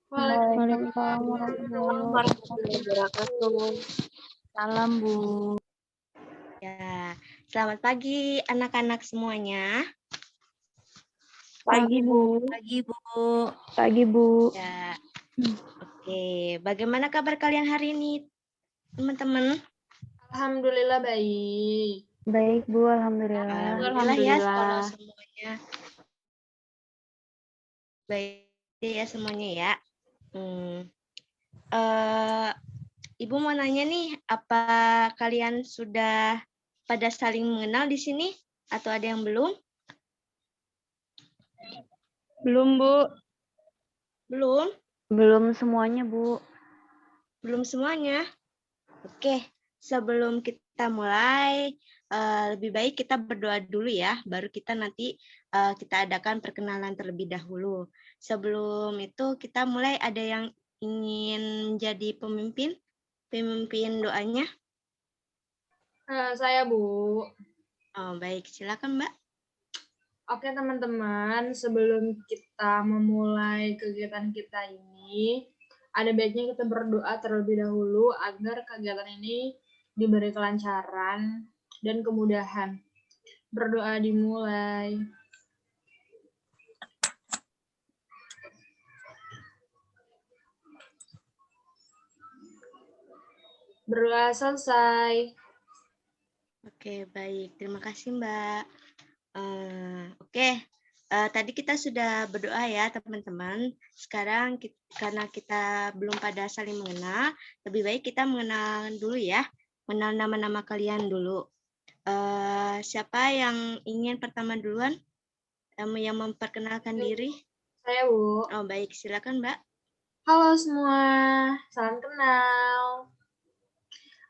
Waalaikumsalam warahmatullahi wabarakatuh. Salam, Bu. Ya, selamat pagi anak-anak semuanya. Pagi, Bu. Pagi, Bu. Pagi, Bu. Ya, oke. Bagaimana kabar kalian hari ini, teman-teman? Alhamdulillah baik. Baik, Bu. Alhamdulillah. Alhamdulillah ya kalau semuanya baik ya semuanya ya. Ibu mau nanya nih, apa kalian sudah pada saling mengenal di sini atau ada yang belum? Belum, Bu. Belum? Belum semuanya, Bu. Belum semuanya. Oke, sebelum kita mulai, lebih baik kita berdoa dulu ya, baru kita nanti kita adakan perkenalan terlebih dahulu. Sebelum itu kita mulai, ada yang ingin menjadi pemimpin doanya? Saya, Bu. Oh, baik, silakan Mbak. Oke, teman-teman, sebelum kita memulai kegiatan kita ini, ada baiknya kita berdoa terlebih dahulu agar kegiatan ini diberi kelancaran dan kemudahan. Berdoa dimulai. Berdoa selesai. Oke, baik. Terima kasih, Mbak. Oke, tadi kita sudah berdoa ya, teman-teman. Sekarang, karena kita belum pada saling mengenal, lebih baik kita mengenal dulu ya. Mengenal nama-nama kalian dulu. Siapa yang ingin pertama duluan? Yang memperkenalkan diri? Saya, Bu. Oh, baik. Silakan, Mbak. Halo semua, salam kenal.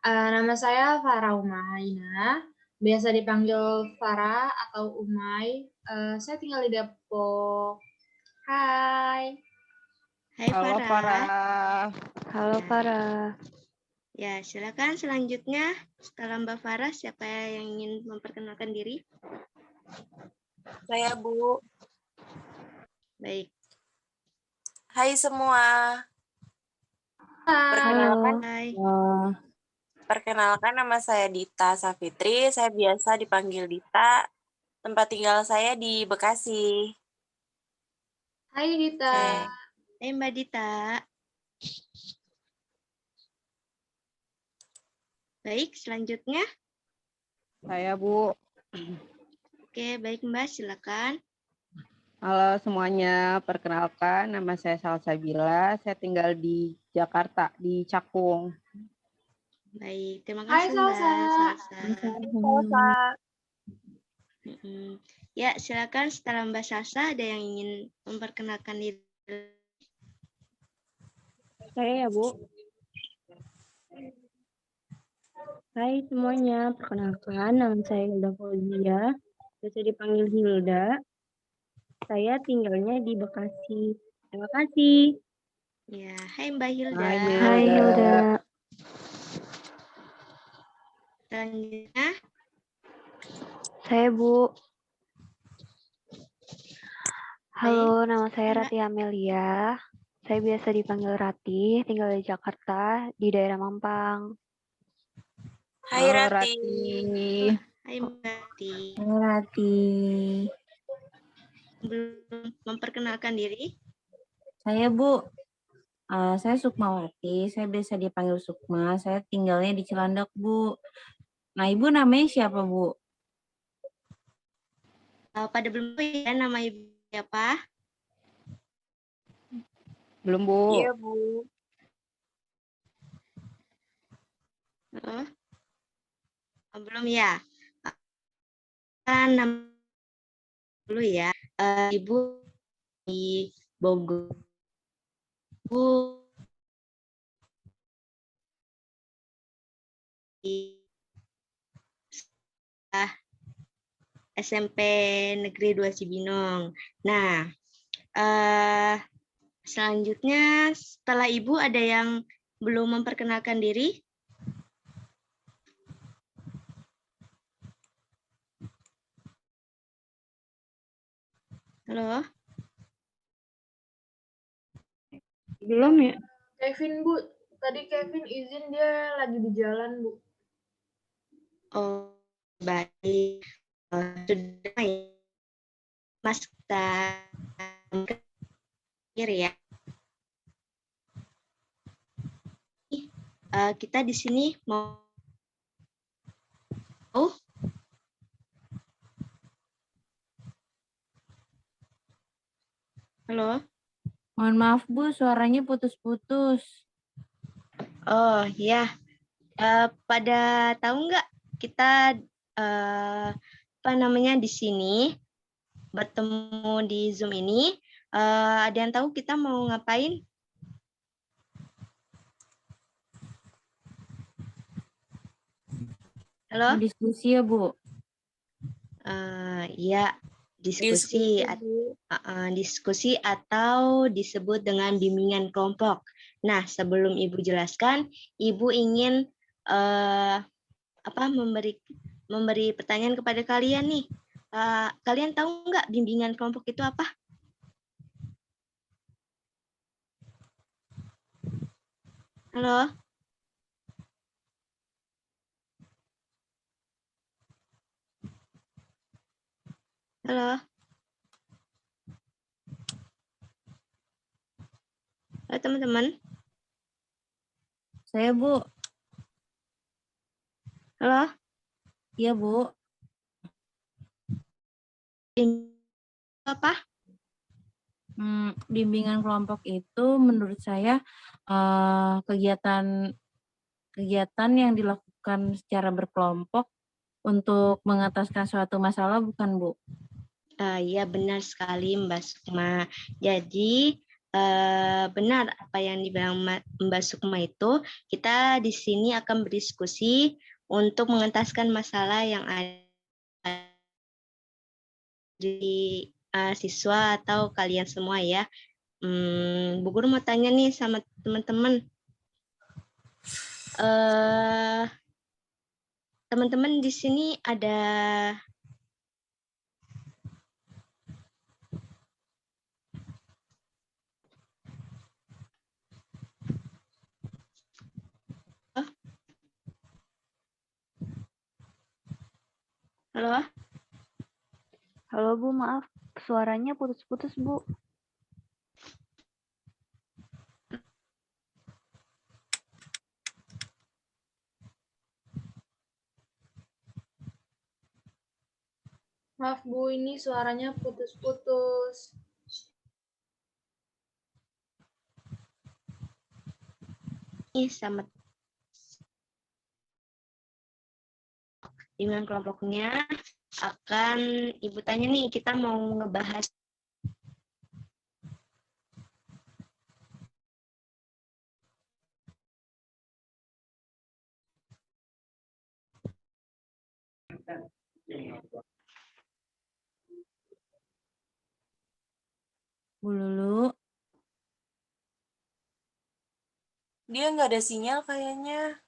Nama saya Farah Umaina, biasa dipanggil Farah atau Umay. Saya tinggal di Depok. Hai. Hai, Halo, Farah. Farah. Halo, Ya. Farah. Ya, silakan selanjutnya. Setelah Mbak Farah, siapa yang ingin memperkenalkan diri? Saya, Bu. Baik. Hai semua. Perkenalkan nama saya Dita Safitri. Saya biasa dipanggil Dita. Tempat tinggal saya di Bekasi. Hai Dita. Hai Mbak Dita. Baik, selanjutnya. Saya, Bu. Oke, baik Mbak, silakan. Halo semuanya, perkenalkan nama saya Salsabila. Saya tinggal di Jakarta, di Cakung. Baik, terima kasih Mbak Salsa. Ya, silakan setelah Mbak Salsa, ada yang ingin memperkenalkan diri? Saya ya, Bu. Hai semuanya, perkenalkan nama saya Hilda Fauzia, biasa dipanggil Hilda. Saya tinggalnya di Bekasi. Terima kasih. Ya, hai Mbak Hilda. Hai Hilda. Selanjutnya. Saya, Bu. Halo, nama saya Rati Amelia. Saya biasa dipanggil Rati, tinggal di Jakarta, di daerah Mampang. Hai Rati. Hai Mbak Rati. Hai Rati. Belum memperkenalkan diri? Saya Bu. Saya Sukmawati. Saya biasa dipanggil Sukma. Saya tinggalnya di Cilandak, Bu. Nah, Ibu namanya siapa, Bu? Pada belum ya nama Ibu siapa? Belum, Bu. Iya, Bu. Belum ya. Nama dulu ya. Ibu di Bogor. Bu di SMP Negeri 2 Cibinong. Nah, selanjutnya setelah Ibu ada yang belum memperkenalkan diri? Halo? Belum ya? Kevin, Bu. Tadi Kevin izin dia lagi di jalan, Bu. Oh, baik. Sudah ya, Mas, kita akhir ya. Kita di sini mau halo. Mohon maaf Bu, suaranya putus-putus. Oh ya, pada tahu nggak kita apa namanya di sini bertemu di Zoom ini? Ada yang tahu kita mau ngapain? Halo? Diskusi ya Bu. Ya, diskusi. Diskusi atau disebut dengan bimbingan kelompok. Nah, sebelum Ibu jelaskan, Ibu ingin memberi pertanyaan kepada kalian nih. Kalian tahu nggak bimbingan kelompok itu apa? Halo? Halo? Halo teman-teman? Saya Bu. Halo? Iya Bu. Apa? Bimbingan kelompok itu menurut saya kegiatan yang dilakukan secara berkelompok untuk mengataskan suatu masalah, bukan Bu? Iya benar sekali Mbak Sukma. Jadi benar apa yang dibilang Mbak Sukma itu, kita di sini akan berdiskusi untuk mengentaskan masalah yang ada di siswa atau kalian semua ya. Bu Guru mau tanya nih sama teman-teman. Teman-teman di sini ada halo? Halo Bu, maaf. Suaranya putus-putus Bu. Maaf, Bu. Ini suaranya putus-putus. Sama dengan kelompoknya akan Ibu tanya nih, kita mau ngebahas Bu Lulu. Dia nggak ada sinyal kayaknya.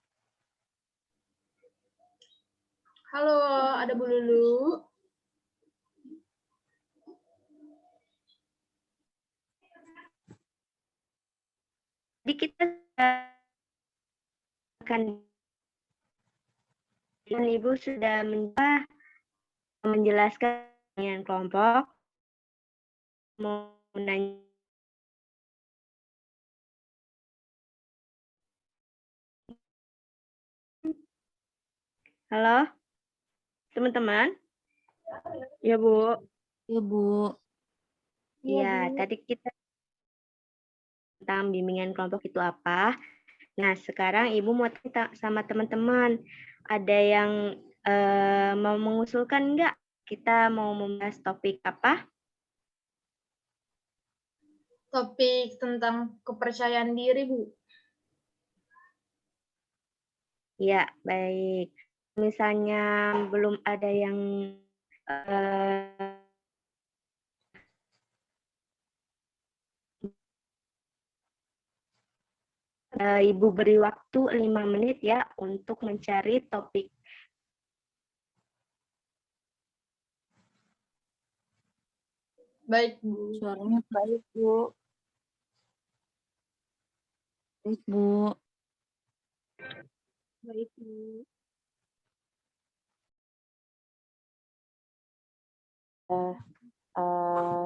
Halo, ada Bu Lulu. Jadi kita akan dan Ibu sudah menjelaskan dengan kelompok. Mau nanya halo teman-teman? Ya Bu. Iya Bu. Iya, tadi kita tentang bimbingan kelompok itu apa. Nah, sekarang Ibu mau tanya sama teman-teman, ada yang mau mengusulkan nggak? Kita mau membahas topik apa? Topik tentang kepercayaan diri, Bu. Ya, baik. Misalnya belum ada yang Ibu beri waktu 5 menit ya untuk mencari topik. Baik, Bu. Suaranya baik Bu. Baik, Bu. Baik, Bu.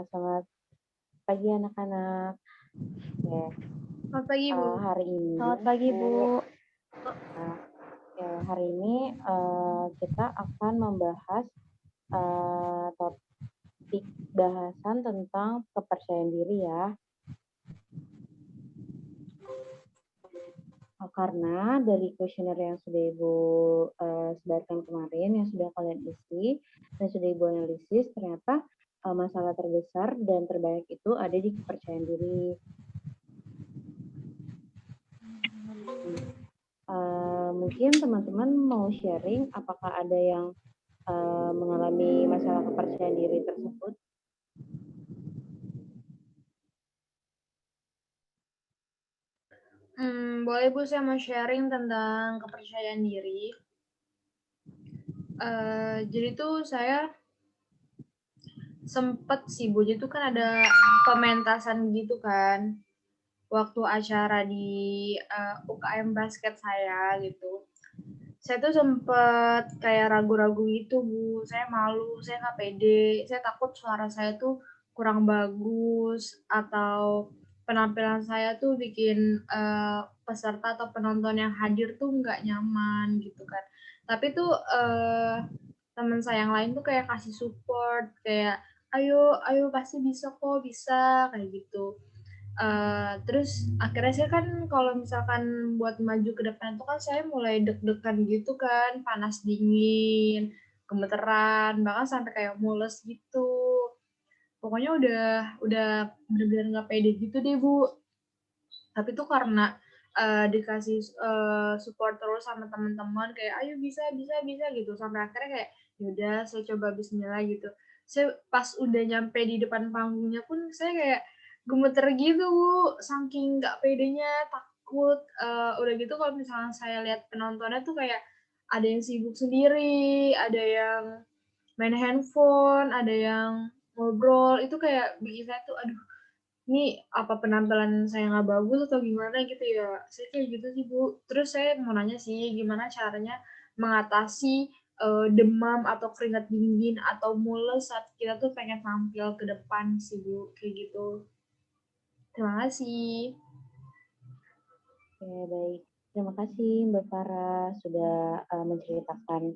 Selamat pagi anak-anak. Selamat pagi, Bu. Hari ini, Selamat pagi, Bu. hari ini kita akan membahas topik bahasan tentang kepercayaan diri ya. Karena dari kuesioner yang sudah Ibu sebarkan kemarin, yang sudah kalian isi, dan sudah Ibu analisis, ternyata masalah terbesar dan terbanyak itu ada di kepercayaan diri. Mungkin teman-teman mau sharing apakah ada yang mengalami masalah kepercayaan diri tersebut? Boleh Bu, saya mau sharing tentang kepercayaan diri. Jadi tuh saya sempet sih Bu, jadi tuh kan ada pementasan gitu kan, waktu acara di UKM basket saya gitu. Saya tuh sempet kayak ragu-ragu gitu Bu, saya malu, saya nggak pede, saya takut suara saya tuh kurang bagus atau penampilan saya tuh bikin peserta atau penonton yang hadir tuh nggak nyaman gitu kan. Tapi tuh teman saya yang lain tuh kayak kasih support, kayak ayo pasti bisa kok, bisa kayak gitu. Terus akhirnya saya kan kalau misalkan buat maju ke depan itu kan saya mulai deg-degan gitu kan, panas dingin, gemeteran, bahkan sampai kayak mules gitu. Pokoknya udah bener-bener nggak pede gitu deh Bu. Tapi tuh karena dikasih support terus sama teman-teman kayak ayo bisa gitu, sampai akhirnya kayak yaudah saya coba bismillah gitu. Saya pas udah nyampe di depan panggungnya pun saya kayak gemeter gitu Bu, saking nggak pedenya, takut. Udah gitu kalau misalnya saya lihat penontonnya tuh kayak ada yang sibuk sendiri, ada yang main handphone, ada yang ngobrol, itu kayak bikin saya tuh aduh, ini apa penampilan saya nggak bagus atau gimana gitu ya, saya kayak gitu sih Bu. Terus saya mau nanya sih, gimana caranya mengatasi demam atau keringat dingin atau mules saat kita tuh pengen tampil ke depan sih Bu, kayak gitu. Terima kasih. Oke, baik. Terima kasih Mbak Farah sudah menceritakan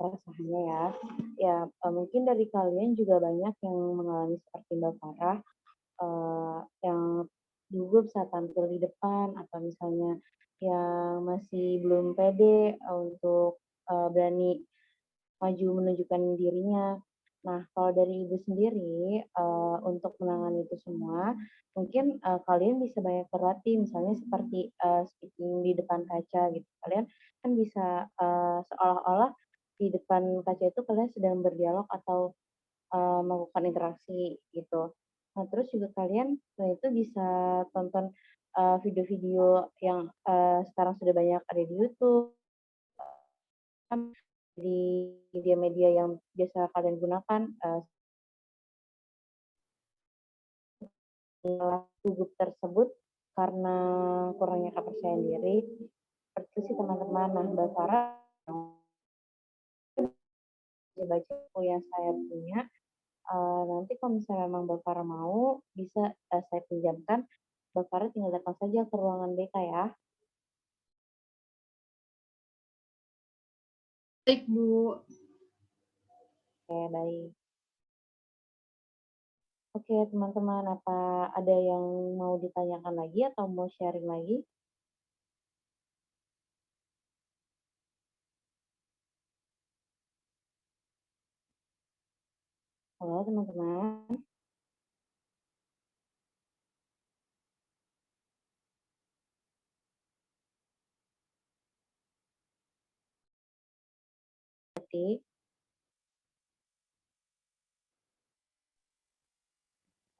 keresahannya ya. Ya, mungkin dari kalian juga banyak yang mengalami seperti Mbak Farah, yang gugup saat tampil di depan atau misalnya yang masih belum pede untuk berani maju menunjukkan dirinya. Nah, kalau dari Ibu sendiri, untuk menangani itu semua, mungkin kalian bisa banyak berlatih, misalnya seperti speaking di depan kaca gitu. Kalian kan bisa seolah-olah di depan kaca itu kalian sedang berdialog atau melakukan interaksi gitu. Nah, terus juga kalian selain itu bisa tonton video-video yang sekarang sudah banyak ada di YouTube, di media-media yang biasa kalian gunakan, gugup tersebut karena kurangnya kepercayaan diri. Seperti itu sih teman-teman. Nah, Mbak Farah baca buku yang saya punya. Nanti kalau misalnya memang Mbak Farah mau, bisa saya pinjamkan. Mbak Farah tinggal datang saja ke ruangan BK ya. Baik Bu. Oke, baik. Oke, teman-teman, apa ada yang mau ditanyakan lagi atau mau sharing lagi? Halo, teman-teman.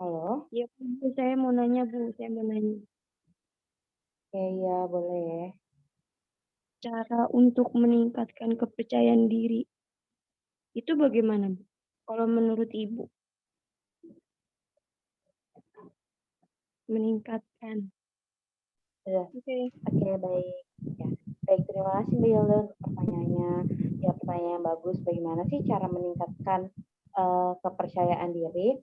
Halo? Iya, Bu, saya mau nanya, Bu. Saya mau nanya. Oke, ya boleh. Cara untuk meningkatkan kepercayaan diri itu bagaimana, Bu? Kalau menurut Ibu, meningkatkan. Sudah. Oke. Oke, baik. Ya, baik. Terima kasih Mbak Hilda untuk pertanyaannya. Ya, pertanyaan yang bagus. Bagaimana sih cara meningkatkan kepercayaan diri?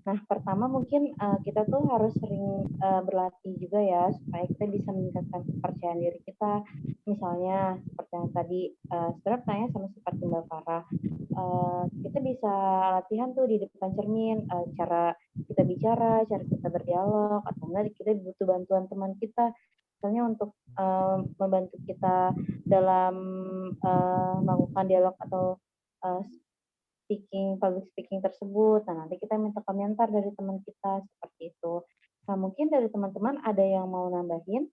Nah, pertama mungkin kita tuh harus sering berlatih juga ya, supaya kita bisa meningkatkan kepercayaan diri kita. Misalnya, seperti yang tadi, sebenarnya pertanyaan sama seperti Mbak Farah. Kita bisa latihan tuh di depan cermin, cara kita bicara, cara kita berdialog, atau enggak kita butuh bantuan teman kita. Misalnya untuk membantu kita dalam melakukan dialog atau uh, public speaking tersebut. Nah, nanti kita minta komentar dari teman kita seperti itu. Nah, mungkin dari teman-teman ada yang mau nambahin?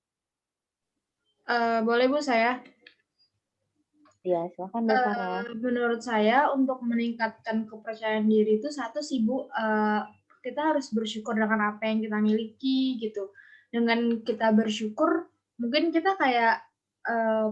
Boleh Bu saya? Ya, silakan Mbak Farah. Menurut saya untuk meningkatkan kepercayaan diri itu satu sih Bu, kita harus bersyukur dengan apa yang kita miliki gitu. Dengan kita bersyukur, mungkin kita kayak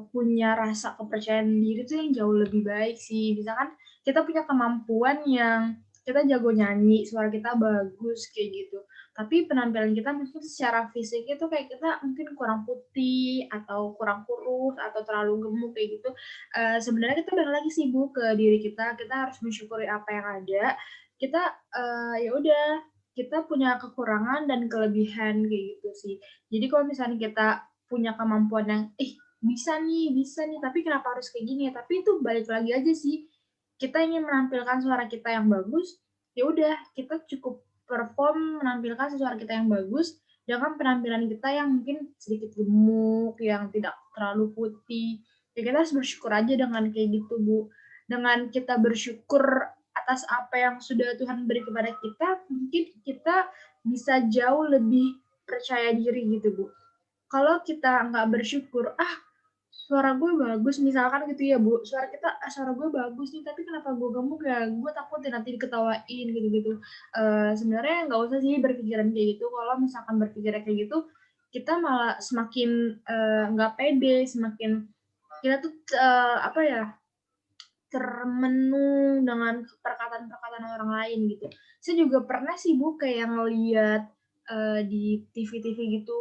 punya rasa kepercayaan diri itu yang jauh lebih baik sih. Misalkan kita punya kemampuan yang kita jago nyanyi, suara kita bagus kayak gitu. Tapi penampilan kita mungkin secara fisik itu kayak kita mungkin kurang putih atau kurang kurus atau terlalu gemuk kayak gitu. Sebenarnya kita balik lagi sih Bu ke diri kita harus mensyukuri apa yang ada. Kita ya udah kita punya kekurangan dan kelebihan kayak gitu sih. Jadi kalau misalnya kita punya kemampuan yang bisa nih, tapi kenapa harus kayak gini ya? Tapi itu balik lagi aja sih. Kita ingin menampilkan suara kita yang bagus, ya udah kita cukup perform menampilkan suara kita yang bagus dengan penampilan kita yang mungkin sedikit gemuk, yang tidak terlalu putih. Ya kita harus bersyukur aja dengan kayak gitu Bu. Dengan kita bersyukur atas apa yang sudah Tuhan beri kepada kita, mungkin kita bisa jauh lebih percaya diri gitu Bu. Kalau kita nggak bersyukur, suara gue bagus misalkan gitu ya Bu, suara gue bagus nih tapi kenapa gue gemuk ya, gue takut nanti diketawain gitu-gitu. Sebenarnya nggak usah sih berpikiran kayak gitu. Kalau misalkan berpikirnya kayak gitu, kita malah semakin nggak pede, semakin kita tuh termenung dengan perkataan-perkataan orang lain gitu. Saya juga pernah sih Bu kayak ngeliat di TV-TV gitu,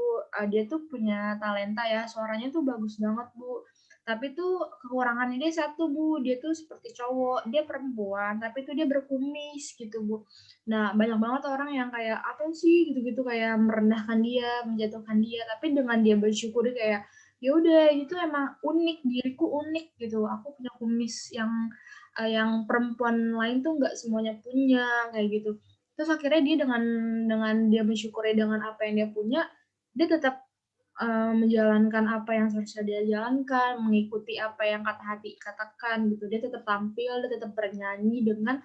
dia tuh punya talenta ya, suaranya tuh bagus banget Bu. Tapi tuh kekurangannya dia satu Bu, dia tuh seperti cowok, dia perempuan, tapi tuh dia berkumis gitu Bu. Nah banyak banget orang yang kayak apa sih gitu-gitu kayak merendahkan dia, menjatuhkan dia, tapi dengan dia bersyukur kayak ya udah itu emang unik, diriku unik gitu, aku punya kumis yang perempuan lain tuh nggak semuanya punya kayak gitu. Terus akhirnya dia dengan dia mensyukuri dengan apa yang dia punya, dia tetap menjalankan apa yang seharusnya dia jalankan, mengikuti apa yang kata hati katakan gitu. Dia tetap tampil, dia tetap bernyanyi dengan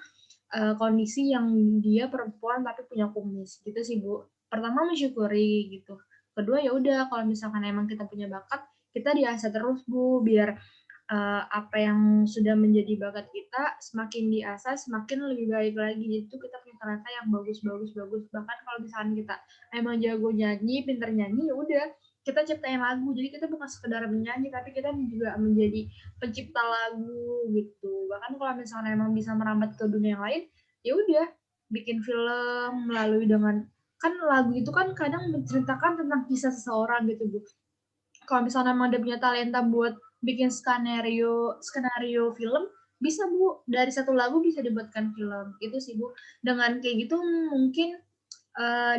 kondisi yang dia perempuan tapi punya kumis gitu sih Bu. Pertama mensyukuri gitu. Kedua ya udah kalau misalkan emang kita punya bakat, kita diasah terus Bu biar apa yang sudah menjadi bakat kita semakin diasah semakin lebih baik lagi. Itu kita punya talenta yang bagus. Bahkan kalau misalkan kita emang jago nyanyi, pinter nyanyi, ya udah kita ciptain lagu. Jadi kita bukan sekedar menyanyi, tapi kita juga menjadi pencipta lagu gitu. Bahkan kalau misalnya emang bisa merambat ke dunia yang lain, ya udah bikin film melalui dengan kan lagu itu kan kadang menceritakan tentang kisah seseorang gitu Bu. Kalau misalnya emang dia punya talenta buat bikin skenario film, bisa Bu, dari satu lagu bisa dibuatkan film. Itu sih Bu. Dengan kayak gitu mungkin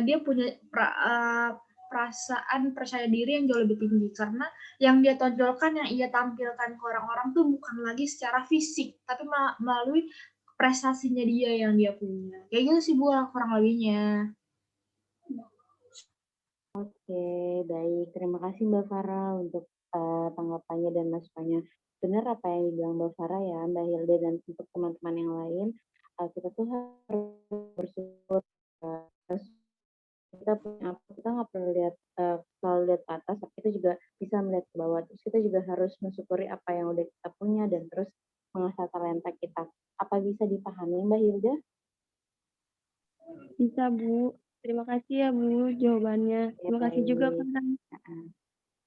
dia punya perasaan percaya diri yang jauh lebih tinggi karena yang dia tonjolkan, yang ia tampilkan ke orang-orang tuh bukan lagi secara fisik, tapi melalui prestasinya dia yang dia punya. Kayak gitu sih Bu kurang lebihnya. Oke, baik. Terima kasih Mbak Farah untuk tanggapannya dan masukannya. Benar apa yang dibilang Mbak Farah ya, Mbak Hilda dan untuk teman-teman yang lain, kita tuh harus bersyukur. Kita punya apa, kita nggak perlu selalu lihat ke atas, tapi kita juga bisa melihat ke bawah. Terus kita juga harus mensyukuri apa yang udah kita punya dan terus mengasah talenta kita. Apa bisa dipahami Mbak Hilda? Bisa Bu. Terima kasih ya Bu jawabannya. Ya, Terima kasih juga baik. Farah.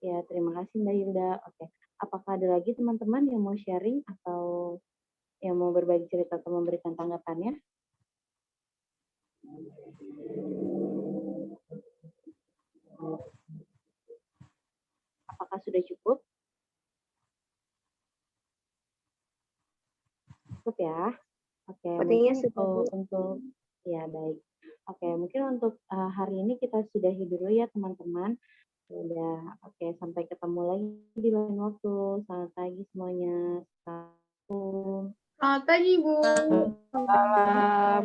Ya, terima kasih Mbak Hilda. Oke, apakah ada lagi teman-teman yang mau sharing atau yang mau berbagi cerita atau memberikan tanggapannya? sudah cukup? Cukup ya? Oke, Sepertinya mungkin sudah, Bu. untuk ya baik. Oke, mungkin untuk hari ini kita sudahi dulu ya teman-teman. Udah, oke, sampai ketemu lagi di lain waktu. Selamat pagi semuanya. Assalamualaikum. Selamat pagi, Bu. Salam.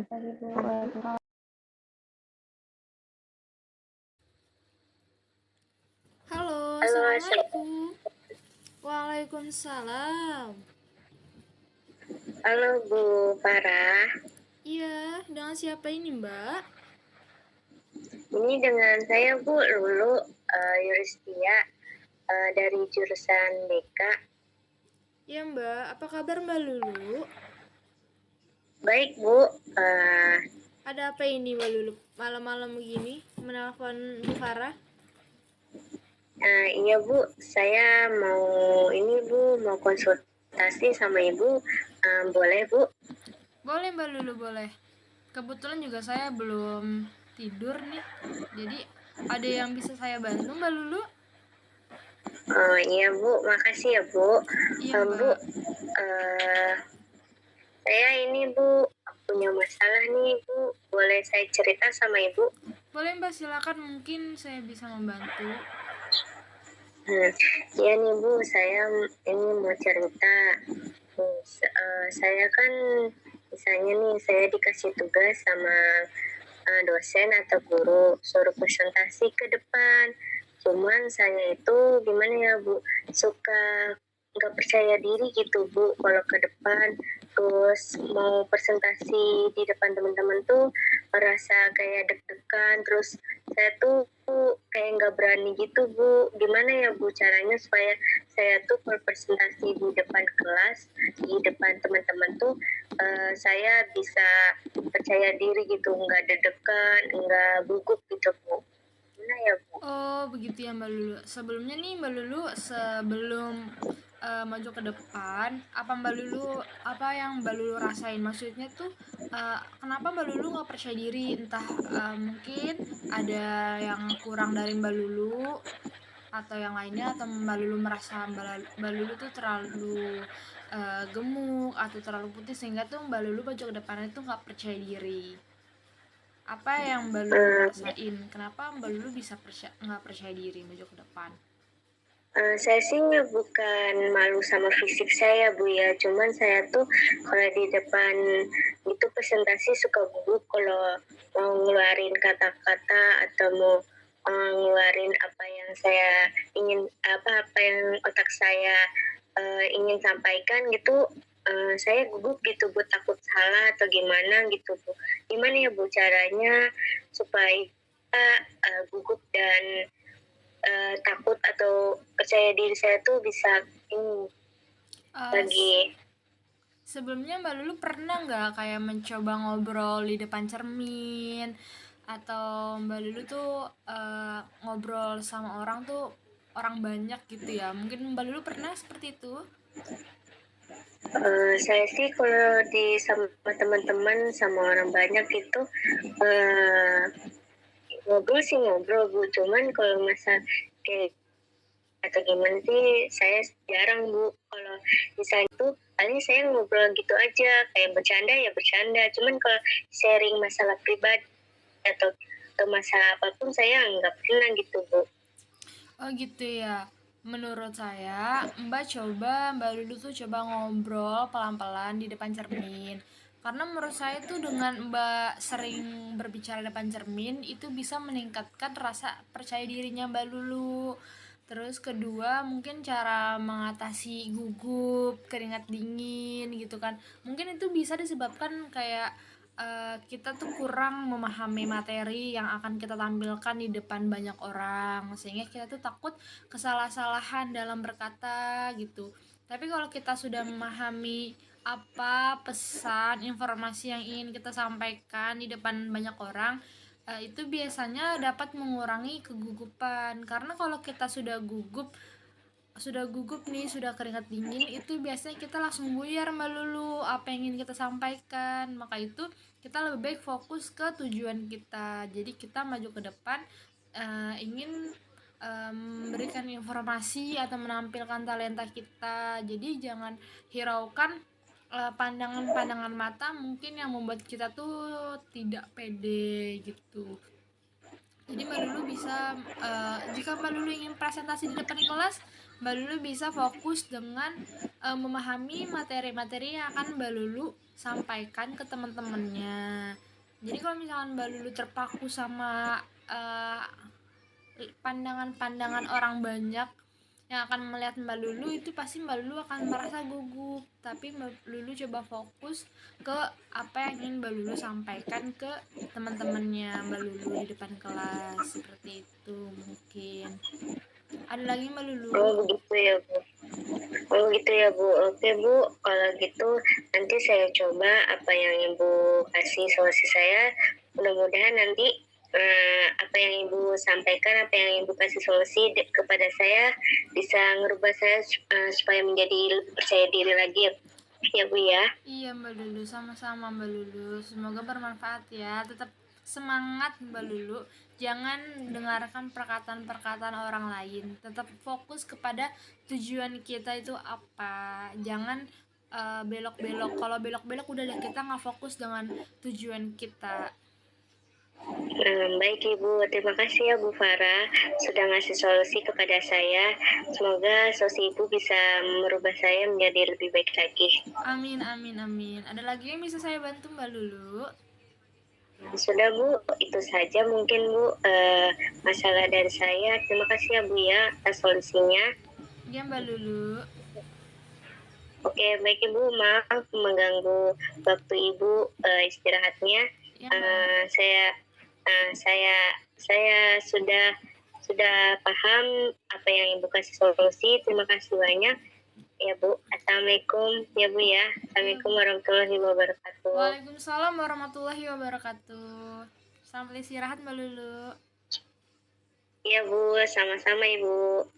Halo, Halo, Assalamualaikum. Waalaikumsalam. halo Bu Farah. Iya, dengan siapa ini, Mbak? Ini dengan saya Bu Lulu Yuristia dari jurusan BK. Iya, Mbak. Apa kabar Mbak Lulu? Baik Bu, Ada apa ini, Mbak Lulu? Malam-malam begini menelpon Bu Farah? iya Bu, saya mau konsultasi sama Ibu, boleh Bu? Boleh, Mbak Lulu, boleh. Kebetulan juga saya belum tidur nih. Jadi, ada yang bisa saya bantu, Mbak Lulu? Oh iya Bu, makasih ya Bu. Iya, Mbak. Bu, saya ini Bu punya masalah nih Bu, boleh saya cerita sama Ibu? Boleh, Mbak, silakan. Mungkin saya bisa membantu. Iya nih Bu, saya ini mau cerita. Saya kan misalnya nih saya dikasih tugas sama dosen atau guru suruh presentasi ke depan. Cuman saya itu gimana ya Bu, suka nggak percaya diri gitu Bu kalau ke depan. Terus mau presentasi di depan teman-teman tuh merasa kayak deg-degan. Terus saya tuh kayak nggak berani gitu Bu. Gimana ya Bu caranya supaya saya tuh berpresentasi di depan kelas, di depan teman-teman tuh saya bisa percaya diri gitu, nggak deg-degan, nggak gugup gitu Bu. Gimana ya Bu? Oh, begitu ya Mbak Lulu. Sebelumnya nih Mbak Lulu, sebelum maju ke depan, apa yang Mbak Lulu rasain? Maksudnya tuh kenapa Mbak Lulu nggak percaya diri? Entah mungkin ada yang kurang dari Mbak Lulu atau yang lainnya, atau Mbak Lulu merasa Mbak Lulu tuh terlalu gemuk atau terlalu putih sehingga tuh Mbak Lulu maju ke depannya tuh nggak percaya diri. Apa yang Mbak Lulu rasain? Kenapa Mbak Lulu bisa nggak percaya diri maju ke depan? Saya sih bukan malu sama fisik saya Bu ya, cuman saya tuh kalau di depan itu presentasi suka gugup kalau mau ngeluarin kata-kata atau mau ngeluarin apa yang saya ingin, apa yang otak saya ingin sampaikan gitu. Saya gugup gitu Bu, takut salah atau gimana gitu Bu. Gimana ya Bu caranya supaya gugup dan takut atau percaya diri saya tuh bisa lagi. Sebelumnya Mbak Lulu pernah nggak kayak mencoba ngobrol di depan cermin, atau Mbak Lulu tuh ngobrol sama orang tuh, orang banyak gitu ya? Mungkin Mbak Lulu pernah seperti itu? Saya sih kalau sama teman-teman sama orang banyak itu ngobrol Bu, cuman kalau masa kayak atau gimana sih saya jarang Bu. Kalau misalnya itu paling saya ngobrol gitu aja, kayak bercanda ya bercanda, cuman kalau sharing masalah pribadi atau masalah apapun saya nggak pernah gitu Bu. Oh gitu ya. Menurut saya, Mbak Lulu tuh coba ngobrol pelan-pelan di depan cermin. Karena menurut saya tuh dengan Mbak sering berbicara di depan cermin, itu bisa meningkatkan rasa percaya dirinya Mbak Lulu. Terus kedua, mungkin cara mengatasi gugup, keringat dingin gitu kan. Mungkin itu bisa disebabkan kayak kita tuh kurang memahami materi yang akan kita tampilkan di depan banyak orang, sehingga kita tuh takut kesalah-salahan dalam berkata gitu. Tapi kalau kita sudah memahami apa pesan informasi yang ingin kita sampaikan di depan banyak orang, itu biasanya dapat mengurangi kegugupan. Karena kalau kita sudah gugup nih, sudah keringat dingin, itu biasanya kita langsung buyar Mbak Lulu apa yang ingin kita sampaikan. Maka itu kita lebih baik fokus ke tujuan kita. Jadi kita maju ke depan ingin memberikan informasi atau menampilkan talenta kita. Jadi jangan hiraukan pandangan-pandangan mata mungkin yang membuat kita tuh tidak pede gitu. Jadi Mbak Lulu bisa jika Mbak Lulu ingin presentasi di depan kelas, Mbak Lulu bisa fokus dengan memahami materi-materi yang akan Mbak Lulu sampaikan ke teman-temannya. Jadi kalau misalkan Mbak Lulu terpaku sama pandangan-pandangan orang banyak yang akan melihat Mbak Lulu, itu pasti Mbak Lulu akan merasa gugup. Tapi Mbak Lulu coba fokus ke apa yang ingin Mbak Lulu sampaikan ke teman-temannya Mbak Lulu di depan kelas. Seperti itu mungkin. Ada lagi Mbak Lulu? Oh begitu ya Bu. Oh gitu ya Bu. Oke Bu, kalau gitu nanti saya coba apa yang Ibu kasih solusi saya. Mudah-mudahan nanti apa yang Ibu sampaikan, apa yang Ibu kasih solusi kepada saya bisa ngerubah saya supaya menjadi lebih percaya diri lagi ya Bu ya. Iya Mbak Lulu, sama-sama Mbak Lulu. Semoga bermanfaat ya. Tetap semangat Mbak Lulu. Jangan dengarkan perkataan-perkataan orang lain. Tetap fokus kepada tujuan kita itu apa. Jangan belok-belok. Kalau belok-belok udah deh, kita nggak fokus dengan tujuan kita. Baik Ibu, terima kasih ya Bu Farah sudah ngasih solusi kepada saya. Semoga solusi Ibu bisa merubah saya menjadi lebih baik lagi. Amin, amin, amin. Ada lagi yang bisa saya bantu Mbak Lulu? Sudah Bu, itu saja mungkin Bu masalah dari saya. Terima kasih ya Bu ya atas solusinya. Iya Mbak Lulu. Oke, baik Ibu, maaf mengganggu waktu Ibu istirahatnya. Ya, Saya sudah paham apa yang Ibu kasih solusi. Terima kasih banyak ya Bu. Assalamualaikum ya Bu ya. Assalamualaikum warahmatullahi wabarakatuh. Waalaikumsalam warahmatullahi wabarakatuh. Selamat istirahat Mbak Lulu. Iya Bu, sama-sama Ibu.